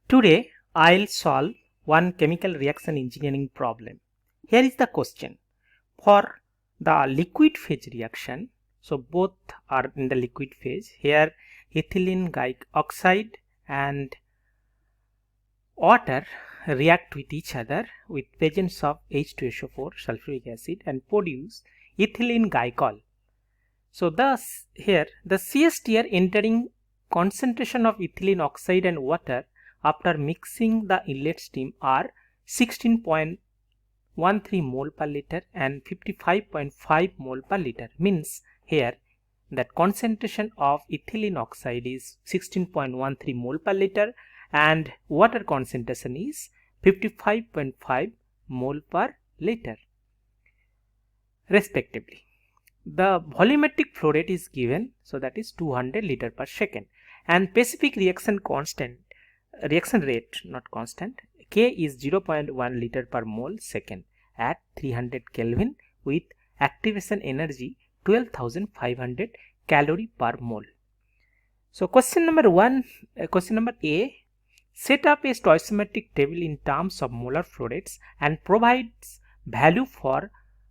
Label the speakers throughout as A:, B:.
A: Today I'll solve one chemical reaction engineering problem. Here is the question. For the liquid phase reaction, so both are in the liquid phase. Here ethylene oxide and water react with each other with presence of H2SO4 sulfuric acid and produce ethylene glycol. So thus here the CSTR entering concentration of ethylene oxide and water after mixing the inlet stream are 16.13 mole per liter and 55.5 mole per liter. Means here that concentration of ethylene oxide is 16.13 mole per liter and water concentration is 55.5 mole per liter respectively. The volumetric flow rate is given, so that is 200 liter per second, and specific reaction rate not constant, K is 0.1 liter per mole second at 300 Kelvin with activation energy 12,500 calorie per mole. So question number A, set up a stoichiometric table in terms of molar flow rates and provides value for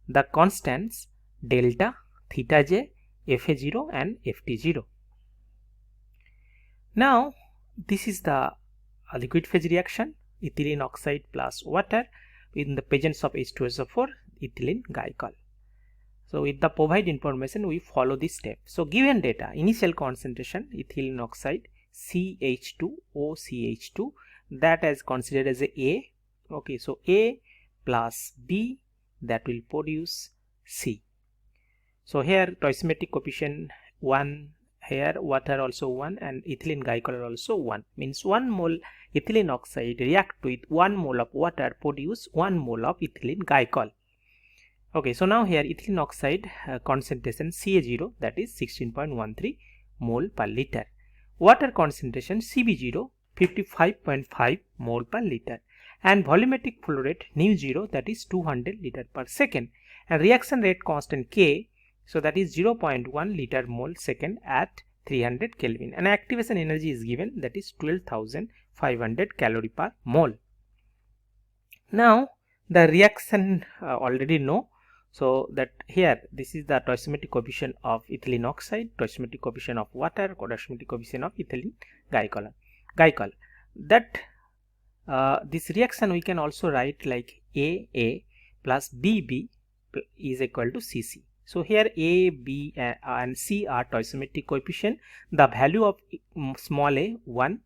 A: the constants delta, theta j, Fa0 and Ft0. Now this is the liquid phase reaction, ethylene oxide plus water in the presence of H2SO4 ethylene glycol. So with the provide information we follow this step. So given data, initial concentration ethylene oxide CH2OCH2, that is considered as A. Okay, so A plus B, that will produce C. So here stoichiometric coefficient 1, here water also 1 and ethylene glycol also 1, means 1 mole ethylene oxide react with 1 mole of water produce 1 mole of ethylene glycol. Okay, so now here ethylene oxide concentration Ca0, that is 16.13 mole per liter. Water concentration Cb0 55.5 mole per liter and volumetric flow rate nu0, that is 200 liter per second, and reaction rate constant K, so that is 0.1 liter mole second at 300 Kelvin, and activation energy is given, that is 12,500 calorie per mole. Now the reaction already know, so that here this is the stoichiometric coefficient of ethylene oxide, stoichiometric coefficient of water, stoichiometric coefficient of ethylene glycol. That this reaction we can also write like AA plus BB is equal to CC. So here A, B and C are stoichiometric coefficient. The value of small a 1,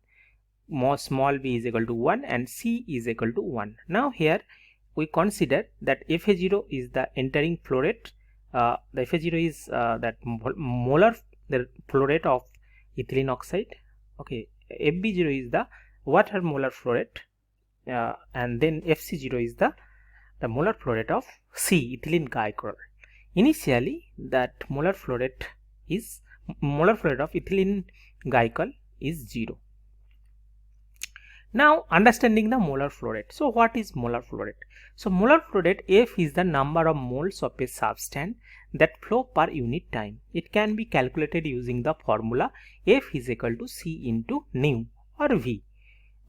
A: small b is equal to 1 and C is equal to 1. Now here we consider that Fa0 is the entering flow rate. The Fa0 is that molar flow rate of ethylene oxide. Okay, Fb0 is the water molar flow rate, and then Fc0 is the molar flow rate of C, ethylene glycol. Initially that molar flow rate of ethylene glycol is 0. Now understanding the molar flow rate. So what is molar flow rate? So molar flow rate, F is the number of moles of a substance that flow per unit time. It can be calculated using the formula F is equal to C into nu or V.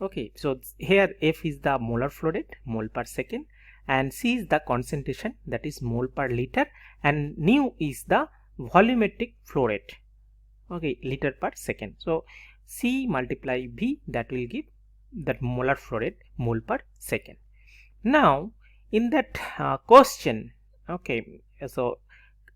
A: Okay, so here F is the molar flow rate, mole per second, and C is the concentration, that is mole per liter, and nu is the volumetric flow rate, okay, liter per second. So C multiply V, that will give that molar flow rate, mole per second. Now in that question, okay, so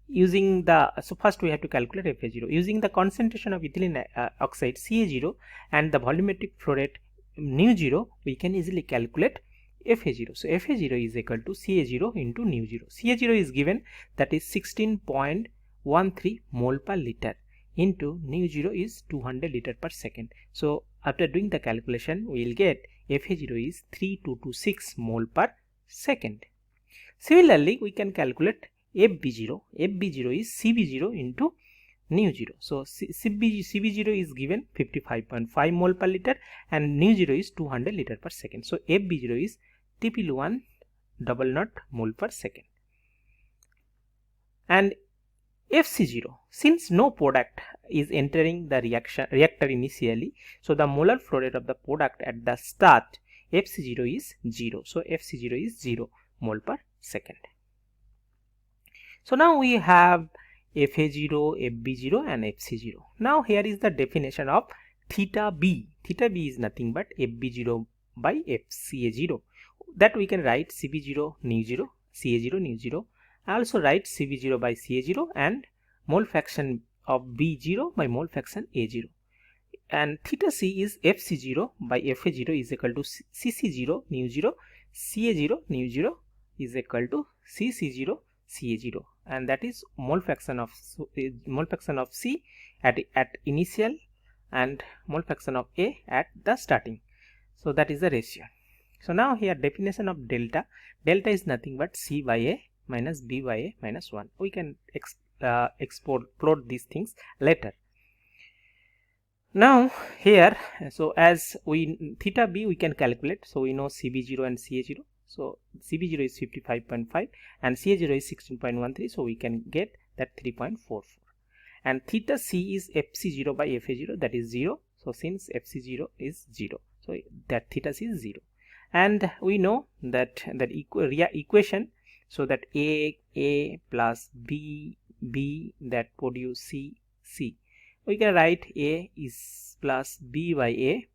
A: using the, so first we have to calculate Fa0 using the concentration of ethylene oxide Ca0 and the volumetric flow rate nu0, we can easily calculate Fa0. So Fa0 is equal to Ca0 into nu0. Ca0 is given, that is 16.13 mole per liter into nu0 is 200 liter per second. So after doing the calculation we will get Fa0 is 3226 mole per second. Similarly we can calculate Fb0. Fb0 is Cb0 into nu0. So Cb0 is given 55.5 mole per liter and nu0 is 200 liter per second. So Fb0 is TPL1 double naught mole per second. And FC0, since no product is entering the reactor initially, so the molar flow rate of the product at the start, FC0 is 0. So FC0 is 0 mole per second. So now we have FA0, FB0 and FC0. Now here is the definition of theta B. Theta B is nothing but FB0 by FCA0. That we can write CB0 nu 0, CA0 nu 0. I also write CB0 by CA0 and mole fraction of B0 by mole fraction A0. And theta C is FC0 by FA0 is equal to CC0 nu 0, CA0 nu 0 is equal to CC0 CA0, and that is mole fraction of C at initial and mole fraction of A at the starting. So that is the ratio. So now here definition of delta. Delta is nothing but C by A minus B by A minus 1. We can plot these things later. Now here, so as we theta B we can calculate. So we know CB0 and CA0. So CB0 is 55.5 and CA0 is 16.13. So we can get that 3.44. And theta C is FC0 by FA0, that is 0. So since FC0 is 0, so that theta C is 0. And we know that equation, so that A plus B that produce C. We can write A is plus B by A,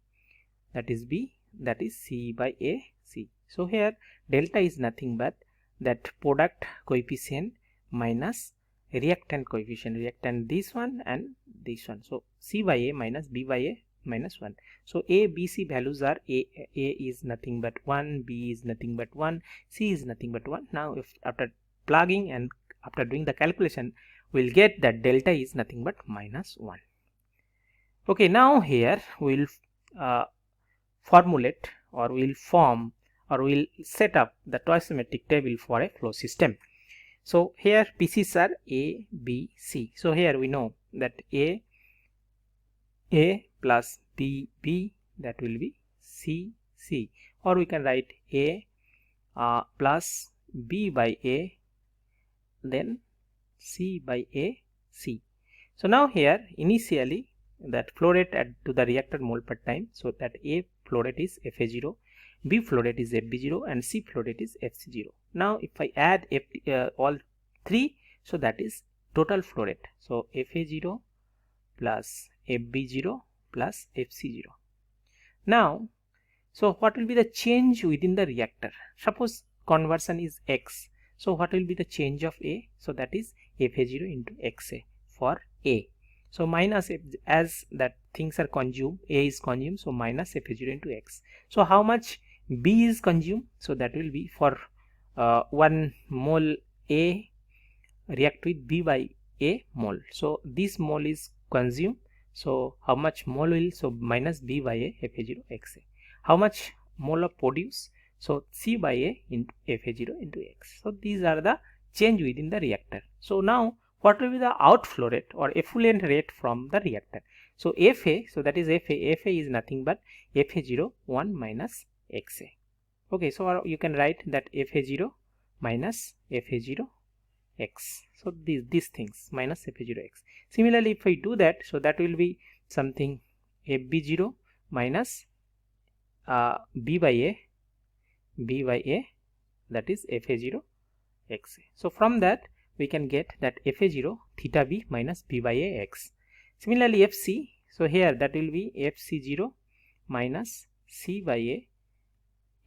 A: that is B, that is C by A C. So here delta is nothing but that product coefficient minus reactant coefficient, reactant this one and this one. So C by A minus B by A minus 1. So A, B, C values are A is nothing but 1, B is nothing but 1, C is nothing but 1. Now if after plugging and after doing the calculation, we'll get that delta is nothing but minus 1. Okay, now here we'll formulate or we'll form or we'll set up the stoichiometric table for a flow system. So here PCs are A, B, C. So here we know that A plus B, that will be C, or we can write A plus B by A, then C by A, C. So now here initially that flow rate to the reactor mole per time, so that A flow rate is FA0, B flow rate is FB0 and C flow rate is FC0. Now if I add all three, so that is total flow rate. So FA0 plus FB0 plus FC0. Now, so what will be the change within the reactor? Suppose conversion is X. So what will be the change of A? So that is FA0 into XA for A. So minus F, as that things are consumed, A is consumed, so minus FA0 into X. So how much B is consumed? So that will be for 1 mole A react with B by A mole. So this mole is consumed. So how much mole will, so minus B by A FA0 XA. How much mole of produce? So C by A into FA0 into X. So these are the change within the reactor. So now what will be the outflow rate or effluent rate from the reactor? So FA, so that is FA is nothing but FA0 1 minus XA. Okay, so you can write that FA0 minus FA0 X. So these things minus FA0 X. Similarly, if I do that, so that will be something FB0 minus B by A, that is FA0 XA. So from that we can get that FA0 theta B minus B by A X. Similarly FC, so here that will be FC0 minus C by A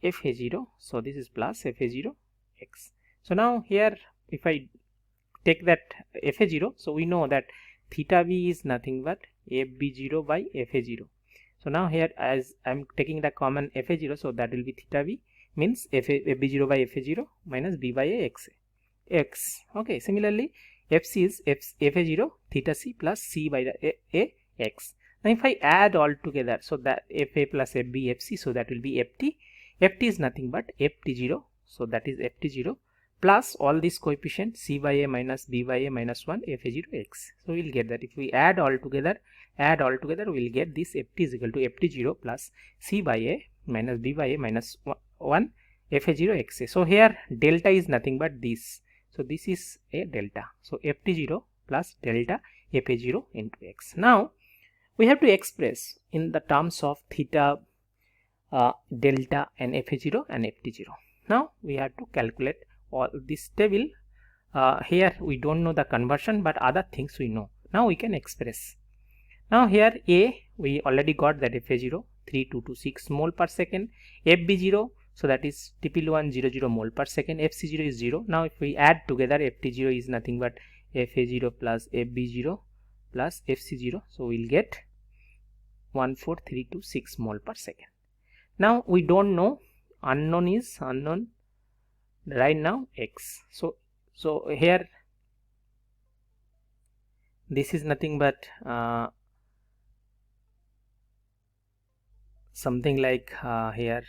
A: FA0. So this is plus FA0 X. So now here if I take that FA0, so we know that theta B is nothing but FB0 by FA0. So now here as I'm taking the common FA0, so that will be theta B means FB0 by FA0 minus B by A X. Okay, similarly FC is FA0 theta C plus C by the A X. Now if I add all together, so that FA plus FB FC, so that will be FT. FT is nothing but FT0, so that is FT0 plus all these coefficient C by A minus B by A minus 1 FA0 X. So we'll get that if we add all together, we'll get this FT is equal to FT0 plus C by A minus B by A minus 1 FA0 XA. So here delta is nothing but this. So this is a delta. So FT0 plus delta FA0 into x. Now we have to express in the terms of theta, delta, and FA0 and FT0. Now we have to calculate all this table. Here we don't know the conversion, but other things we know. Now we can express. Now here A, we already got that FA0 3226 mole per second, FB0, so that is TP1 00 mole per second, FC0 is 0. Now if we add together, FT0 is nothing but FA0 plus FB0 plus FC0, so we'll get 14326 mole per second. Now we don't know, unknown is unknown right now x. So here this is nothing but something like here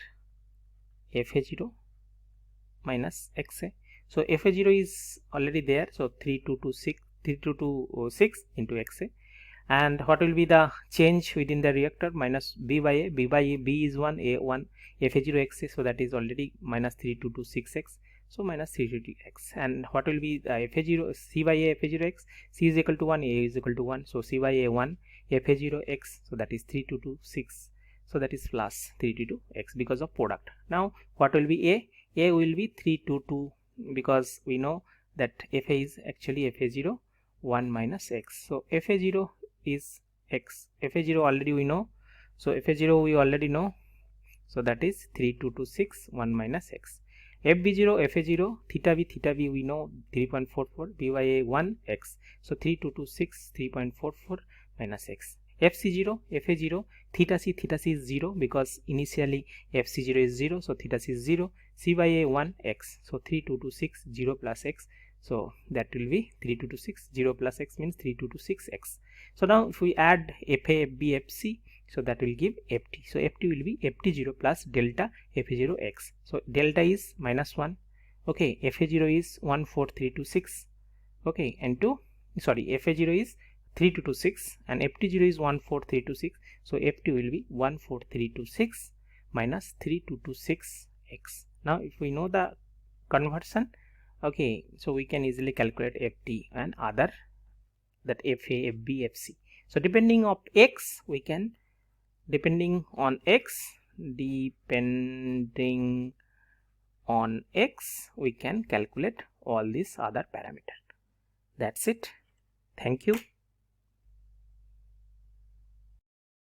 A: FA0 minus XA. So FA0 is already there, so 3226 into XA. And what will be the change within the reactor? Minus B by A. B by A, B is 1, A 1, FA0 XA, so that is already minus 3226x, so minus 322x. And what will be the FA0, C by A, FA0 x? C is equal to 1, A is equal to 1, so C by A 1, FA0 x, so that is 3226, so that is plus 322x because of product. Now what will be A? A will be 322, because we know that FA is actually FA0 1 minus x, so FA0 is x. FA0 already we know, so FA0 we already know, so that is 3226 1 minus x. FB0, FA0, theta v we know 3.44, B by A 1 x, so 3226 3.44 minus x. FC0, FA0, theta c is 0, because initially FC0 is 0, so theta c is 0, C by A 1 x, so 3226 0 plus x, so that will be 3226 0 plus x means 3226x. So now if we add FA, FB, FC, so that will give FT. So FT will be FT0 plus delta FA0 x. So delta is minus 1. Okay, FA0 is 14326. Okay, and FA0 is 3226 and FT0 is 14326. So FT will be 14326 minus 3226x. Now if we know the conversion, okay, so we can easily calculate FT and other, that FA, FB, FC. So depending on x, we can calculate all these other parameters. That's it. Thank you.